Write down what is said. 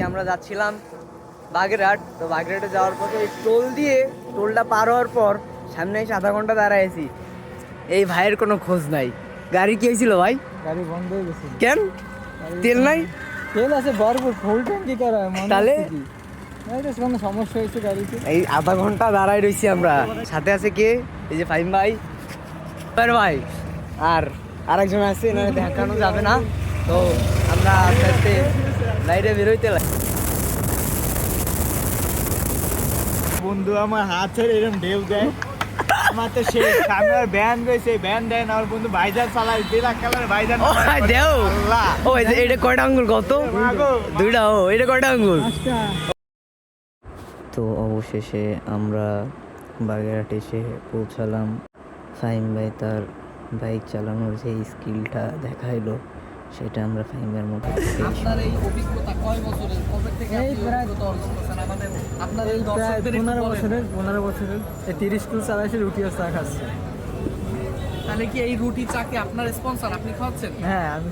আমরা যাচ্ছিলাম বাগেরহাট। তো বাগেরহাটে যাওয়ার পথে এই টোলটা পার হওয়ার পর সামনে এসে আধা ঘন্টা দাঁড়াইছি, এই ভাইয়ের কোনো খোঁজ নাই। গাড়ি কি হয়েছিল ভাই? গাড়ি বন্ধ হয়ে গেছে। কেন? তেল নাই? তেল আছে ভরপুর, ফুল ট্যাঙ্কি করা। তাহলে কোনো সমস্যা হয়েছে গাড়িতে? এই আধা ঘন্টা দাঁড়াই রয়েছি আমরা। সাথে আছে কে? এই যে ফাহিম ভাই, ভাই আর আরেকজন আছে, এনারে দেখানো যাবে না। তো আমরা আস্তে আস্তে বাইরে বেরোইতে বন্ধু আমার হাত ছেড়ে এরকম ঢেউ দেয়, আমার তো সেই সামনে ভ্যান রয়েছে, ভ্যান দেয় না। আমার বন্ধু ভাইজান চালায়, দিলা কালার ভাইজান। দেও ও এটা কয়টা আঙ্গুল? কত? দুইটা। ও এটা কয়টা আঙ্গুল? তো অবশেষে আমরা বাগেরহাট এসে পৌঁছালাম। ফাহিম ভাই তার বাইক চালানোর যে স্কিলটা দেখাইলো সেটা আমরা ফাহিমের মধ্যে আপনার এই অভিজ্ঞতা কয় বছরের? কবে থেকে এই প্রায় আপনার এই দর্শকদের 15 বছরের 30 কিলো চালাইছে, রুটি আর চা খাচ্ছে। তাহলে কি এই রুটি চাকে আপনার স্পন্সর, আপনি খাওয়াচ্ছেন? হ্যাঁ আমি